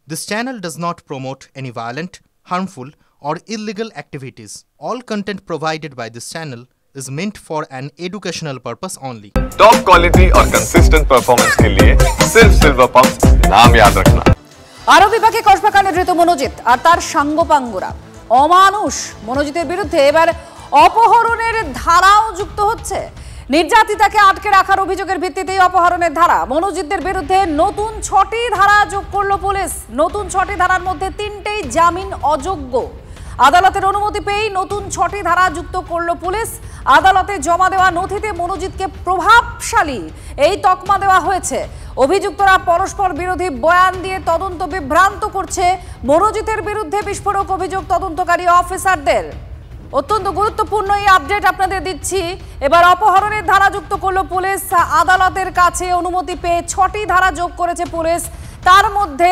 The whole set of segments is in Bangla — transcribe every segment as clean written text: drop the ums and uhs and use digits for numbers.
This channel does not promote any violent, harmful, or illegal activities. All content provided by this channel is meant for an educational purpose only. Top quality और कंसिस्टेंट परफॉर्मेंस के लिए सिर्फ सिल्वर पंप्स नाम याद रखना। আরও বিভাগে কসবাকাণ্ডে ধৃত মনোজিৎ আর তার সাঙ্গপাঙ্গরা অমানুষ। মনোজিতের বিরুদ্ধে এবার অপহরণের ধারাও যুক্ত হচ্ছে। নির্যাতিতাকে আটকে রাখার অভিযোগের ভিত্তিতেই অপহরণের ধারা। মনোজিতের বিরুদ্ধে নতুন 6টি ধারা যোগ করল পুলিশ। নতুন 6টি ধারার মধ্যে 3টেই জামিন অযোগ্য। আদালতের অনুমতি পেয়েই নতুন 6টি ধারা যুক্ত করল পুলিশ। আদালতে জমা দেওয়া নথিতে মনোজিতকে প্রভাবশালী এই তকমা দেওয়া হয়েছে। অভিযুক্তরা পরস্পর বিরোধী বয়ান দিয়ে তদন্ত বিভ্রান্ত করছে। মনোজিতের বিরুদ্ধে বিস্ফোরক অভিযোগ তদন্তকারী অফিসারদের। অত্যন্ত গুরুত্বপূর্ণ এই আপডেট আপনাদের দিচ্ছি। এবার অপহরণের ধারা যুক্ত করল পুলিশ। আদালতের কাছে অনুমতি পেয়ে 6টি ধারা যোগ করেছে পুলিশ। তার মধ্যে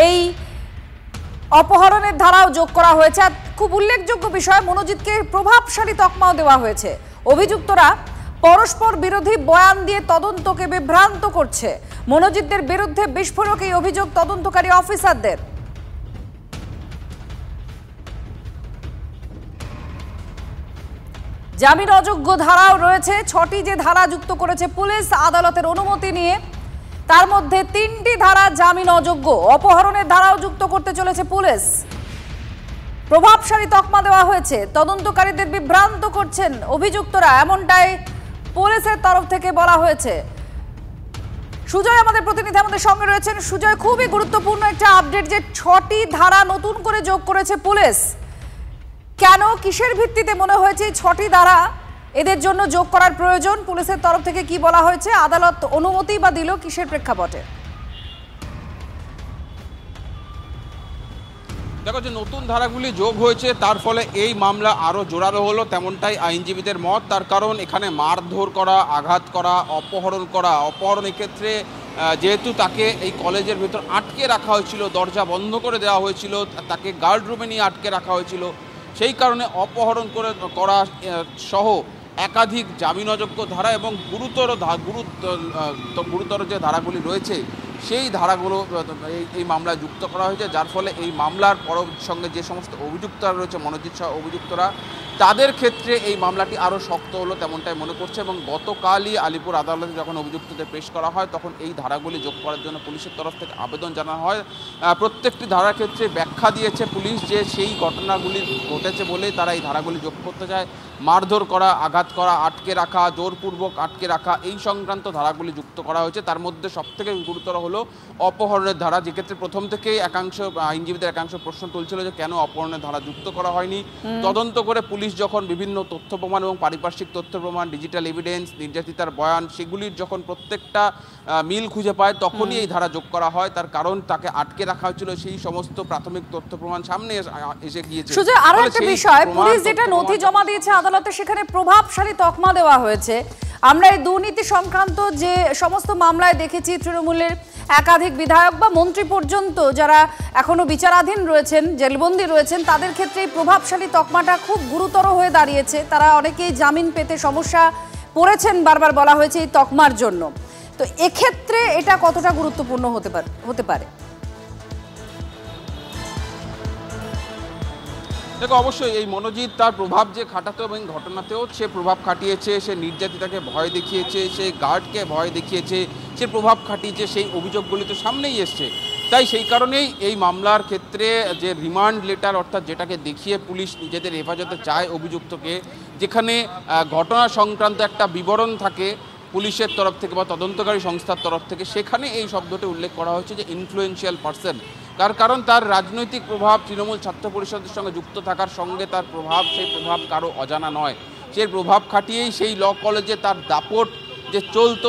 এই অপহরণের ধারাও যোগ করা হয়েছে। খুব উল্লেখযোগ্য বিষয়, মনোজিতকে প্রভাবশালী তকমাও দেওয়া হয়েছে। অভিযুক্তরা পরস্পর বিরোধী বয়ান দিয়ে তদন্তকে বিভ্রান্ত করছে। মনোজিতের বিরুদ্ধে বিস্ফোরক এই অভিযোগ তদন্তকারী অফিসারদের। জামিন অযোগ্য ধারাও রয়েছে। 6টি যে ধারা যুক্ত করেছে পুলিশ আদালতের অনুমতি নিয়ে, তার মধ্যে 3টি ধারা জামিন অযোগ্য। অপহরণের ধারাও যুক্ত করতে চলেছে পুলিশ। প্রভাবশালী তকমা দেওয়া হয়েছে। তদন্তকারীদের বিভ্রান্ত করছেন অভিযুক্তরা, এমনটাই পুলিশের তরফ থেকে বলা হয়েছে। সুজয় আমাদের প্রতিনিধি আমাদের সঙ্গে রয়েছেন। সুজয়, খুবই গুরুত্বপূর্ণ একটা আপডেট যে 6টি ধারা নতুন করে যোগ করেছে পুলিশ। কেন, কিসের ভিত্তিতে মনে হয়েছে 6টি ধারা এদের জন্য যোগ করার প্রয়োজন? পুলিশের তরফ থেকে কি বলা হয়েছে? আদালত অনুমতি বা দিল কিসের প্রেক্ষাপটে? দেখো, যে নতুন ধারাগুলি যোগ হয়েছে তার ফলে এই মামলা আরও জোরালো হলো, তেমনটাই আইনজীবীদের মত। তার কারণ এখানে মারধর করা, আঘাত করা, অপহরণের ক্ষেত্রে যেহেতু তাকে এই কলেজের ভেতর আটকে রাখা হয়েছিল, দরজা বন্ধ করে দেওয়া হয়েছিল, তাকে গার্ড রুমে নিয়ে আটকে রাখা হয়েছিল, সেই কারণে অপহরণ করা সহ একাধিক জামিন অযোগ্য ধারা এবং গুরুতর যে ধারাগুলি রয়েছে সেই ধারাগুলো এই মামলায় যুক্ত করা হয়েছে। যার ফলে এই মামলার সঙ্গে যে সমস্ত অভিযুক্তরা রয়েছে, মনোজিৎ সহ অভিযুক্তরা, তাদের ক্ষেত্রে এই মামলাটি আরও শক্ত হলো তেমনটাই মনে করছে। এবং গতকালই আলিপুর আদালতে যখন অভিযুক্তদের পেশ করা হয় তখন এই ধারাগুলি যোগ করার জন্য পুলিশের তরফ থেকে আবেদন জানানো হয়। প্রত্যেকটি ধারার ক্ষেত্রে ব্যাখ্যা দিয়েছে পুলিশ যে সেই ঘটনাগুলি ঘটেছে বলেই তারা এই ধারাগুলি যোগ করতে চায়। মারধর করা, আঘাত করা, আটকে রাখা, জোরপূর্বক আটকে রাখা, এই সংক্রান্ত ধারাগুলি যুক্ত করা হয়েছে। তার মধ্যে সবথেকে গুরুতর হলো অপহরণের ধারা, যেক্ষেত্রে প্রথম থেকেই আইনজীবীদের একাংশ প্রশ্ন তুলছিল যে কেন অপহরণের ধারা যুক্ত করা হয়নি। তদন্ত করে পুলিশ যখন বিভিন্ন তথ্য প্রমাণ এবং পারিপার্শ্বিক তথ্য প্রমাণ, ডিজিটাল এভিডেন্স, নির্যাতিতার বয়ান, সেগুলির যখন প্রত্যেকটা মিল খুঁজে পায় তখনই এই ধারা যোগ করা হয়। তার কারণ তাকে আটকে রাখা হয়েছিল, সেই সমস্ত প্রাথমিক তথ্য প্রমাণ সামনে এসে গিয়েছে। আরো একটা বিষয়, পুলিশ যেটা নথি জমা দিয়েছে আদালতে সেখানে প্রভাবশালী তকমা দেওয়া হয়েছে। আমরা এই দুর্নীতি সংক্রান্ত যে সমস্ত মামলায় দেখেছি তৃণমূলের একাধিক বিধায়ক বা মন্ত্রী পর্যন্ত যারা এখনো বিচারাধীন রয়েছেন, জেলবন্দি রয়েছেন, তাদের ক্ষেত্রে এই প্রভাবশালী তকমাটা খুব গুরুতর হয়ে দাঁড়িয়েছে। তারা অনেকেই জামিন পেতে সমস্যা পড়েছেন, বারবার বলা হয়েছে এই তকমার জন্য। তো এক্ষেত্রে এটা কতটা গুরুত্বপূর্ণ হতে পারে? দেখো, অবশ্যই এই মনোজিৎ তার প্রভাব যে খাটাতো এবং ঘটনাতেও সে প্রভাব খাটিয়েছে, সে নির্যাতিতাকে ভয় দেখিয়েছে, সে গার্ডকে ভয় দেখিয়েছে, সে প্রভাব খাটিয়েছে, সেই অভিযোগগুলি তো সামনেই এসছে। তাই সেই কারণেই এই মামলার ক্ষেত্রে যে রিমান্ড লেটার, অর্থাৎ যেটাকে দেখিয়ে পুলিশ নিজেদের হেফাজতে চায় অভিযুক্তকে, যেখানে ঘটনা সংক্রান্ত একটা বিবরণ থাকে পুলিশের তরফ থেকে বা তদন্তকারী সংস্থার তরফ থেকে, সেখানে এই শব্দটি উল্লেখ করা হয়েছে যে ইনফ্লুয়েন্সিয়াল পারসন। তার কারণ তার রাজনৈতিক প্রভাব তৃণমূল ছাত্র পরিষদের সঙ্গে যুক্ত থাকার সঙ্গে তার প্রভাব, সেই প্রভাব কারো অজানা নয়। সেই প্রভাব খাটিয়েই সেই ল কলেজে তার দাপট যে চলতো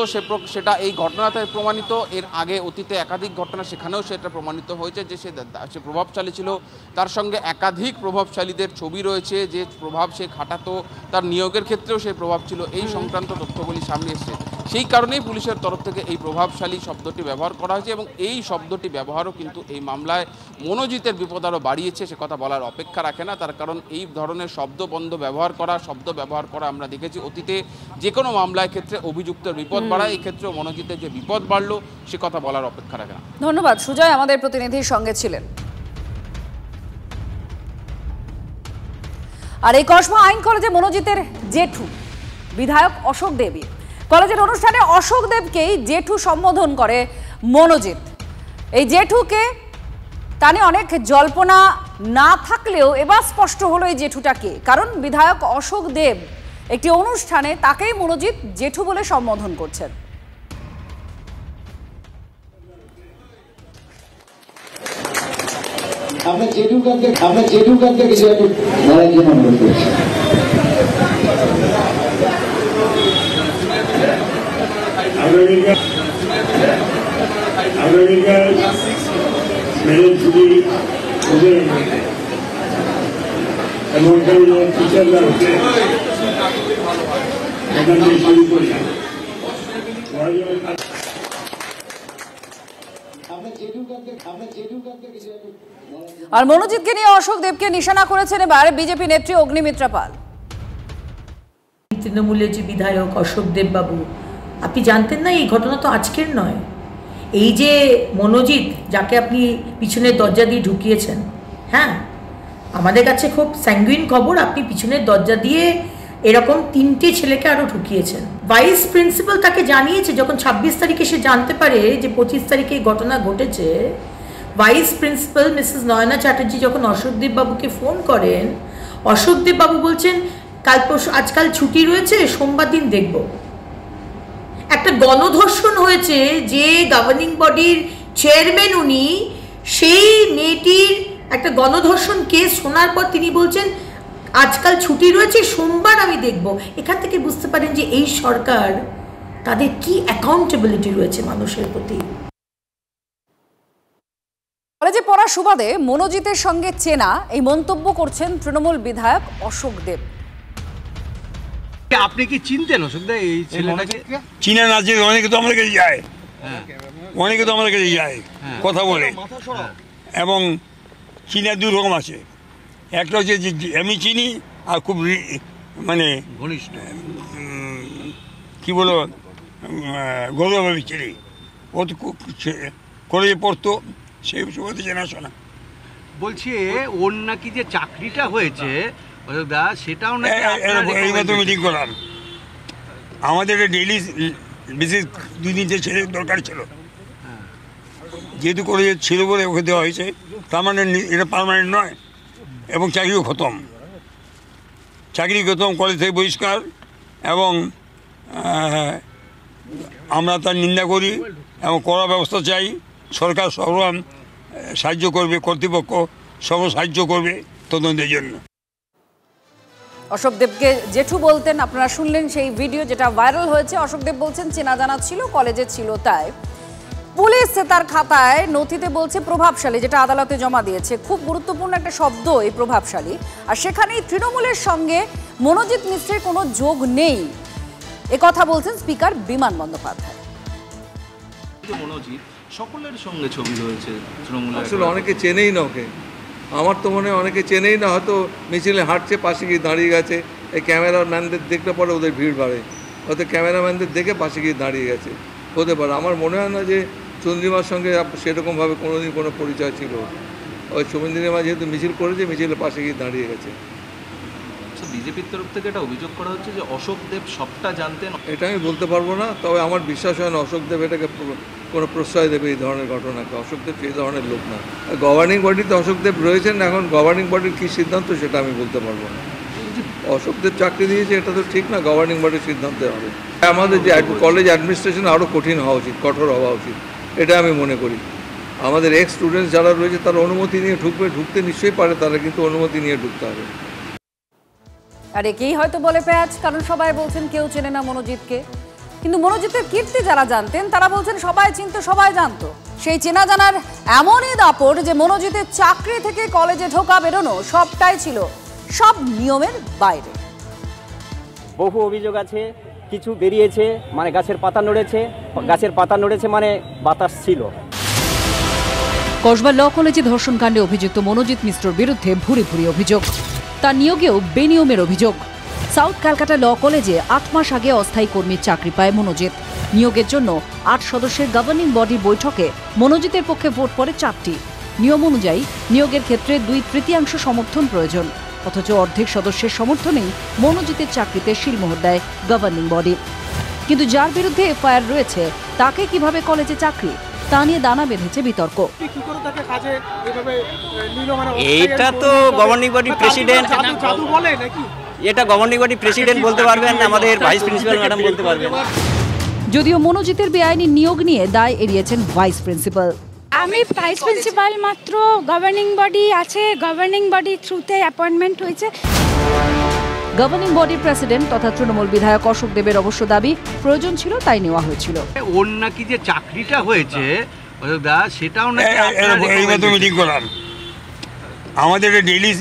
সেটা এই ঘটনাতে প্রমাণিত। এর আগে অতীতে একাধিক ঘটনা, সেখানেও সেটা প্রমাণিত হয়েছে যে সে প্রভাবশালী ছিল। তার সঙ্গে একাধিক প্রভাবশালীদের ছবি রয়েছে, যে প্রভাব সে খাটাতো, তার নিয়োগের ক্ষেত্রেও সেই প্রভাব ছিল। এই সংক্রান্ত তথ্যগুলি সামনে এসেছে। সেই কারণেই পুলিশের তরফ থেকে এই প্রভাবশালী শব্দটি ব্যবহার করা হয়েছে এবং এই শব্দটি ব্যবহারও কিন্তু এই মামলায় মনোজিতের বিপদ আরও বাড়িয়েছে, সে কথা বলার অপেক্ষা রাখে না। তার কারণ এই ধরনের শব্দ ব্যবহার করা আমরা দেখেছি অতীতে যে কোনো মামলার ক্ষেত্রে অভিযুক্তের বিপদ বাড়ায়, এই ক্ষেত্রেও মনোজিতের যে বিপদ বাড়লো সে কথা বলার অপেক্ষা রাখে না। ধন্যবাদ সুজয়, আমাদের প্রতিনিধির সঙ্গে ছিলেন। আর এই কসবা আইন কলেজে মনোজিতের জেঠু বিধায়ক অশোক দেবী, কলেজের অনুষ্ঠানে অশোক দেবকেই জেঠু সম্বোধন করে মনোজিৎ। এই জেঠুকে তা নিয়ে অনেক জল্পনা না থাকলেও এবার স্পষ্ট হলো এই জেঠুটাকে, কারণ বিধায়ক অশোক দেব একটি অনুষ্ঠানে তাকেই মনোজিৎ জেঠু বলে সম্বোধন করছেন। আমরা জেঠু কাকে কিছু একটু বলার জন্য অনুরোধ করছি। আর মনোজিৎকে নিয়ে অশোক দেবকে নিশানা করেছেন এবার বিজেপি নেত্রী অগ্নিমিত্রা পাল। তৃণমূলের যে বিধায়ক অশোক দেব বাবু, আপনি জানতেন না এই ঘটনা তো আজকের নয়। এই যে মনোজিৎ যাকে আপনি পিছনের দরজা দিয়ে ঢুকিয়েছেন, হ্যাঁ আমাদের কাছে খুব স্যাঙ্গুইন খবর, আপনি পিছনের দরজা দিয়ে এরকম 3টে ছেলেকে আরও ঢুকিয়েছেন। ভাইস প্রিন্সিপাল তাকে জানিয়েছে, যখন 26 তারিখে সে জানতে পারে যে 25 তারিখে এই ঘটনা ঘটেছে, vice principal Mrs Naina Chatterjee যখন অশোকদেব বাবুকে ফোন করেন, অশোকদেব বাবু বলছেন আজকাল ছুটি রয়েছে, সোমবার দিন দেখব। একটা গণধর্ষণ হয়েছে, যে গভর্নিং বডির চেয়ারম্যান উনি, সেই মেয়েটির একটা গণধর্ষণ কেস শোনার পর তিনি বলছেন আজকাল ছুটি রয়েছে, সোমবার আমি দেখব। এখান থেকে বুঝতে পারেন যে এই সরকার তাদের কি অ্যাকাউন্টেবিলিটি রয়েছে মানুষের প্রতি। কলেজে পড়ার সুবাদে মনোজিতের সঙ্গে চেনা এই মন্তব্য করছেন তৃণমূল বিধায়ক অশোক দেব। আপনি কি চিনতেন অশোক দা এই ছেলেটাকে? চিনে না, যে অনেকে তো আমাদের কাছে যায়, অনেকে তো আমাদের কাছে যায় কথা বলে, এবং চিনা দু রকম আছে। একটা হচ্ছে যে আমি চিনি, আর খুব মানে ঘনিষ্ঠ কি বলো গৌরবভাবে চিনি। ও তো কলেজে পড়তো, সেই সময় চেনাশোনা। বলছি ওর নাকি যে চাকরিটা হয়েছে সেটাও ঠিক করলাম। আমাদের ডেইলি বেসিস 2-3টে ছেলে দরকার ছিল, যেহেতু কলেজে ছিল বলে ওকে দেওয়া হয়েছে, তার মানে এটা পার্মানেন্ট নয়। এবং চাকরিও খতম, কলেজ থেকে বহিষ্কার। এবং আমরা তার নিন্দা করি এবং কড়া ব্যবস্থা চাই। সরকার সর্ব সাহায্য করবে, কর্তৃপক্ষ সর্ব সাহায্য করবে তদন্তের জন্য। অশোক দেবকে জেঠু বলতেন, আপনারা শুনলেন সেই ভিডিও যেটা ভাইরাল হয়েছে। অশোক দেব বলছেন চেনা জানা ছিল, কলেজে ছিল, তাই পুলিশ তার খাতায় নথিতে বলছে প্রভাবশালী, যেটা আদালতে জমা দিয়েছে। খুব গুরুত্বপূর্ণ একটা শব্দ এই প্রভাবশালী। আর সেখানেই তৃণমূলের সঙ্গে মনোজিৎ মিশ্রের কোনো যোগ নেই, একথা বলছেন স্পিকার বিমান বন্দ্যোপাধ্যায়। মনোজিৎ সকলের সঙ্গে ছবি রয়েছে তৃণমূলের, আসলে অনেকে চেনেই না ওকে। আমার তো মনে হয় অনেকে চেনেই না, হয়তো মিছিলে হাঁটছে, পাশে গিয়ে দাঁড়িয়ে গেছে। এই ক্যামেরাম্যানদের দেখলে পরে ওদের ভিড় বাড়ে, হয়তো ক্যামেরাম্যানদের দেখে পাশে গিয়ে দাঁড়িয়ে গেছে, হতে পারে। আমার মনে হয় না যে চন্দ্রিমার সঙ্গে সেরকমভাবে কোনোদিন কোনো পরিচয় ছিল। ওই চন্দ্রিমা যেহেতু মিছিল করেছে, মিছিলের পাশে গিয়ে দাঁড়িয়ে গেছে। বিজেপির তরফ থেকে এটা অভিযোগ করা হচ্ছে যে অশোক দেব সবটা জানতেন। এটা আমি বলতে পারবো না, তবে আমার বিশ্বাস হয় না অশোক দেব এটাকে কোনো প্রশ্রয় দেবে এই ধরনের ঘটনাকে। অশোক দেব সেই ধরনের লোক না। গভর্নিং বডিতে অশোক দেব রয়েছেন, এখন গভর্নিং বডির কী সিদ্ধান্ত সেটা আমি বলতে পারবো না। অশোক দেব চাকরি দিয়েছে এটা তো ঠিক না, গভর্নিং বডির সিদ্ধান্ত হবে। আমাদের যে কলেজ অ্যাডমিনিস্ট্রেশন আরও কঠিন হওয়া উচিত, কঠোর হওয়া উচিত, এটা আমি মনে করি। আমাদের এক্স স্টুডেন্টস যারা রয়েছে তারা অনুমতি নিয়ে ঢুকতে নিশ্চয়ই পারে, তারা কিন্তু অনুমতি নিয়ে ঢুকতে হবে। আর একেই হয়তো বলে পেঁয়াজ, কারণ সবাই বলছেন কেউ চেনে না মনোজিৎকে। কিন্তু মনোজিতের কীর্তি যারা জানতেন তারা বলছেন সবাই চিনত, সবাই জানতো। সেই চেনা জানার এমনই দাপট যে মনোজিতের চাকরি থেকে কলেজে ঢোকা বেরোনো সবটাই ছিল সব নিয়মের বাইরে। বহু অভিযোগ আছে কিছু বেরিয়েছে, মানে গাছের পাতা নড়েছে মানে বাতাস ছিল। কসবা ল কলেজে ধর্ষণকাণ্ডে অভিযুক্ত মনোজিৎ মিশ্রর বিরুদ্ধে ভুরি ভুরি অভিযোগ, তার নিয়োগেও বেনিয়মের অভিযোগ। সাউথ ক্যালকাটা ল কলেজে 8 মাস আগে অস্থায়ী কর্মীর চাকরি পায় মনোজিৎ। নিয়োগের জন্য 8 সদস্যের গভর্নিং বডির বৈঠকে মনোজিতের পক্ষে ভোট পড়ে 4টি। নিয়ম অনুযায়ী নিয়োগের ক্ষেত্রে 2/3 সমর্থন প্রয়োজন, অথচ অর্ধেক সদস্যের সমর্থনেই মনোজিতের চাকরিতে সিলমোহর দেয় গভর্নিং বডি। কিন্তু যার বিরুদ্ধে এফআইআর রয়েছে তাকে কিভাবে কলেজে চাকরি, তা নিয়ে দানা বেঁধেছে বিতর্ক। এইটা তো গভর্নিং বডি প্রেসিডেন্ট, এটা গভর্নিং বডি প্রেসিডেন্ট বলতে পারবেন, আমাদের ভাইস প্রিন্সিপাল ম্যাডাম বলতে পারবেন। যদিও মনোজিতের বেআইনি নিয়োগ নিয়ে দায় এড়িয়েছেন ভাইস প্রিন্সিপাল। আমি ভাইস প্রিন্সিপাল, মাত্র গভর্নিং বডি আছে, গভর্নিং বডি থ্রুতে অ্যাপয়েন্টমেন্ট হয়েছে। গভর্নিং বডির প্রেসিডেন্ট তথা তৃণমূল বিধায়ক অশোক দেবের অবশ্য দাবি প্রয়োজন ছিল তাই নেওয়া হয়েছিল। ওর নাকি যে চাকরিটা হয়েছে সেটাও নাকি মিটিং করান, আমাদের ডেইলি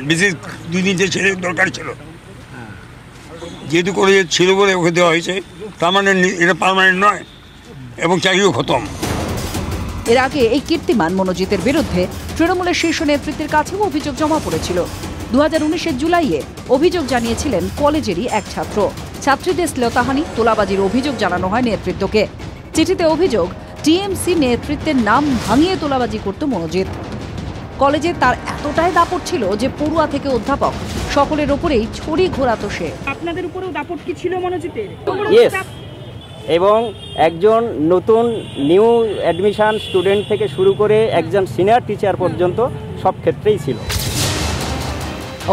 বেসিস 2 দিনের ছেলের দরকার ছিল, যেহেতু করে ছিল বলে ওকে দেওয়া হয়েছে, তার মানে এটা পার্মানেন্ট নয় এবং চাকরিও খতম। এর আগে এই কীর্তিমান মনোজিতের বিরুদ্ধে তৃণমূলের শীর্ষ নেতৃত্বের কাছেও অভিযোগ জমা পড়েছিল। 2019-এর জুলাইয়ে অভিযোগ জানিয়েছিলেন কলেজেরই এক ছাত্র। ছাত্রীদের শ্লীলতাহানি, তোলাবাজির অভিযোগ জানানো হয় নেতৃত্বকে। চিঠিতে অভিযোগ, টিএমসি নেতৃত্বের নাম ভাঙিয়ে তোলাবাজি করত মনোজিৎ। কলেজে তার এতটাই দাপট ছিল যে পড়ুয়া থেকে অধ্যাপক সকলের ওপরেই ছড়ি ঘোরাতো সে। আপনাদের উপরেও দাপট কি ছিল মনোজিতের? এবং একজন নতুন নিউ অ্যাডমিশন স্টুডেন্ট থেকে শুরু করে একজন সিনিয়র টিচার পর্যন্ত সব ক্ষেত্রেই ছিল।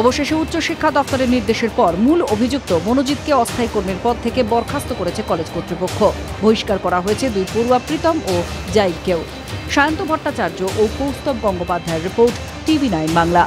অবশেষে উচ্চশিক্ষা দপ্তরের নির্দেশের পর মূল অভিযুক্ত মনোজিৎকে অস্থায়ী কর্মীর পদ থেকে বরখাস্ত করেছে কলেজ কর্তৃপক্ষ। বহিষ্কার করা হয়েছে 2 পড়ুয়া প্রীতম ও জাইদকেও। সায়ন্ত ভট্টাচার্য ও কৌস্তব গঙ্গোপাধ্যায়ের রিপোর্ট, TV9 বাংলা।